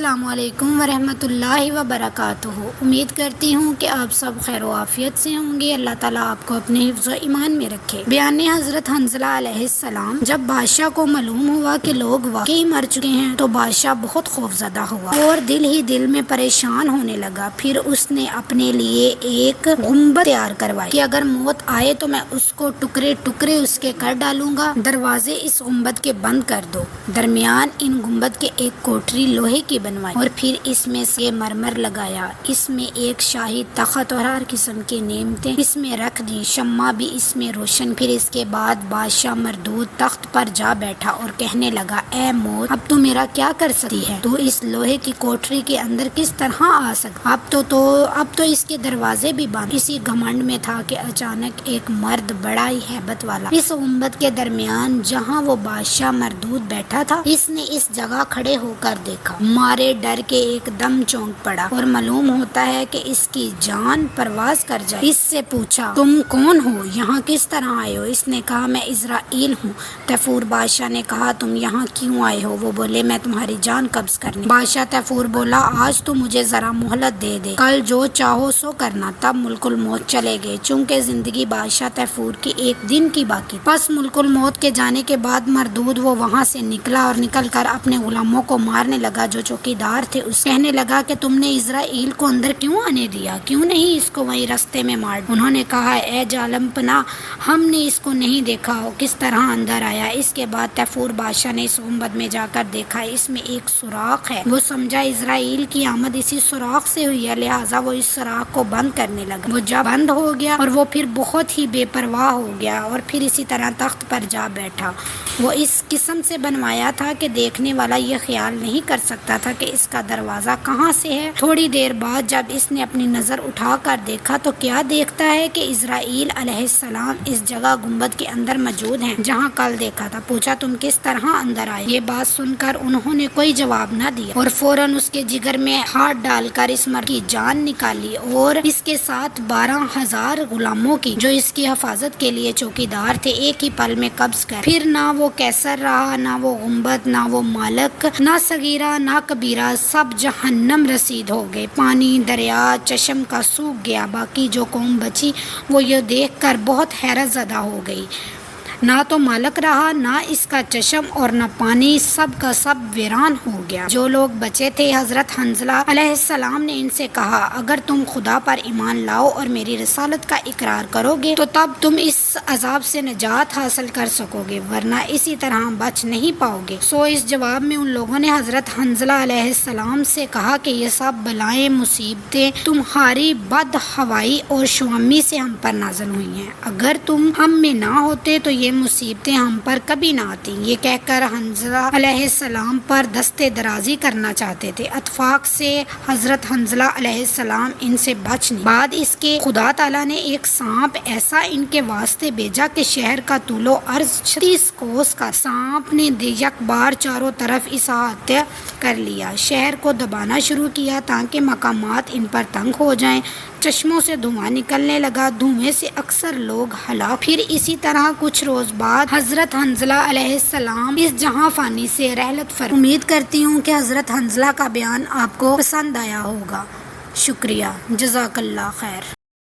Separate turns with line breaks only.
السلام علیکم ورحمۃ اللہ وبرکاتہ۔ امید کرتی ہوں کہ آپ سب خیر و عافیت سے ہوں گے۔ اللہ تعالیٰ آپ کو اپنے حفظ و ایمان میں رکھے۔ بیان حضرت حنظلہ علیہ السلام: جب بادشاہ کو معلوم ہوا کہ لوگ واقعی مر چکے ہیں تو بادشاہ بہت خوفزدہ ہوا اور دل ہی دل میں پریشان ہونے لگا۔ پھر اس نے اپنے لیے ایک گنبد تیار کروائی کہ اگر موت آئے تو میں اس کو ٹکڑے ٹکڑے اس کے کر ڈالوں گا۔ دروازے اس گنبد کے بند کر دو۔ درمیان ان گنبد کے ایک کوٹری لوہے کی بنوائی اور پھر اس میں سے مرمر لگایا۔ اس میں ایک شاہی تخت اور ہر قسم کی نعمتیں اس میں رکھ دی، شمع بھی اس میں روشن۔ پھر اس کے بعد بادشاہ مردود تخت پر جا بیٹھا اور کہنے لگا: اے موت، اب تو میرا کیا کر سکتی ہے؟ تو اس لوہے کی کوٹری کے اندر کس طرح آ سکتا؟ اب تو اس کے دروازے بھی بند۔ اسی گھمنڈ میں تھا کہ اچانک ایک مرد بڑا ہی ہیبت والا اس گنبد کے درمیان جہاں وہ بادشاہ مردود بیٹھا تھا، اس نے اس جگہ کھڑے ہو کر دیکھا۔ مارے ڈر کے ایک دم چونک پڑا اور معلوم ہوتا ہے کہ اس کی جان پرواز کر جائے۔ اس سے پوچھا: تم کون ہو؟ یہاں کس طرح آئے ہو؟ اس نے کہا: میں عزرائیل ہوں۔ طیفور بادشاہ نے کہا: تم یہاں کیوں آئے ہو؟ وہ بولے: میں تمہاری جان قبض کرنے۔ بادشاہ طیفور بولا: آج تو مجھے ذرا مہلت دے دے، کل جو چاہو سو کرنا۔ تب ملک الموت چلے گئے۔ چونکہ زندگی بادشاہ طیفور کی ایک دن کی باقی، پس ملک الموت کے جانے کے بعد مردود وہ وہاں سے نکلا اور نکل کر اپنے غلاموں کو مارنے لگا۔ جو چوکیدار تھے اس کہنے لگا کہ تم نے عزرائیل کو اندر کیوں آنے دیا؟ کیوں نہیں اس کو وہیں رستے میں مار دیا؟ انہوں نے کہا: اے ظالم پناہ، ہم نے اس کو نہیں دیکھا ہو کس طرح اندر آیا۔ اس کے بعد طیفور بادشاہ نے اس گنبد میں جا کر دیکھا، اس میں ایک سوراخ ہے۔ وہ سمجھا عزرائیل کی آمد اسی سوراخ سے ہوئی ہے، لہٰذا وہ اس سوراخ کو بند کرنے لگا۔ وہ جب بند ہو گیا اور وہ پھر بہت ہی بے پرواہ ہو گیا اور پھر اسی طرح تخت پر جا بیٹھا۔ وہ اس قسم سے بنوایا تھا کہ دیکھنے والا یہ خیال نہیں کر سکتا تھا کہ اس کا دروازہ کہاں سے ہے۔ تھوڑی دیر بعد جب اس نے اپنی نظر اٹھا کر دیکھا تو کیا دیکھتا ہے کہ عزرائیل علیہ السلام اس جگہ گنبد کے اندر موجود ہیں جہاں کل دیکھا تھا۔ پوچھا: تم کس طرح اندر آئے؟ یہ بات سن کر انہوں نے کوئی جواب نہ دیا اور فوراً اس کے جگر میں ہاتھ ڈال کر اس مرد کی جان نکالی اور اس کے ساتھ 12,000 غلاموں کی، جو اس کی حفاظت کے لیے چوکیدار تھے، ایک ہی پل میں قبض کر۔ پھر نہ وہ قیصر رہا، نہ وہ گنبد، نہ وہ مالک، نہ صغیرہ نہ کبیرہ، سب جہنم رسید ہو گئے۔ پانی، دریا، چشم کا سوکھ گیا۔ باقی جو قوم بچی وہ یہ دیکھ کر بہت حیرت زدہ ہو گئی۔ نہ تو مالک رہا، نہ اس کا چشم اور نہ پانی، سب کا سب ویران ہو گیا۔ جو لوگ بچے تھے، حضرت حنظلہ علیہ السلام نے ان سے کہا: اگر تم خدا پر ایمان لاؤ اور میری رسالت کا اقرار کرو گے تو تب تم اس عذاب سے نجات حاصل کر سکو گے، ورنہ اسی طرح بچ نہیں پاؤ گے۔ سو اس جواب میں ان لوگوں نے حضرت حنظلہ علیہ السلام سے کہا کہ یہ سب بلائیں مصیبتیں تمہاری بد ہوائی اور شوامی سے ہم پر نازل ہوئی ہیں۔ اگر تم ہم میں نہ ہوتے تو یہ مصیبتیں ہم پر کبھی نہ آتی۔ یہ کہہ کر حنظلہ علیہ السلام پر دستے درازی کرنا چاہتے تھے۔ اتفاق سے حضرت حنظلہ علیہ السلام ان سے بچ نہیں۔ بعد اس کے خدا تعالیٰ نے ایک سانپ ایسا ان کے واسطے بھیجا کہ شہر کا طول و عرض 36 کوس کا۔ سانپ نے یک بار چاروں طرف احاطہ کر لیا، شہر کو دبانا شروع کیا تاکہ مقامات ان پر تنگ ہو جائیں۔ چشموں سے دھواں نکلنے لگا، دھوئیں سے اکثر لوگ ہلاک۔ پھر اسی طرح کچھ روز بعد حضرت حنظلہ علیہ السلام اس جہاں فانی سے رحلت فرمائے۔ امید کرتی ہوں کہ حضرت حنظلہ کا بیان آپ کو پسند آیا ہوگا۔ شکریہ، جزاک اللہ خیر۔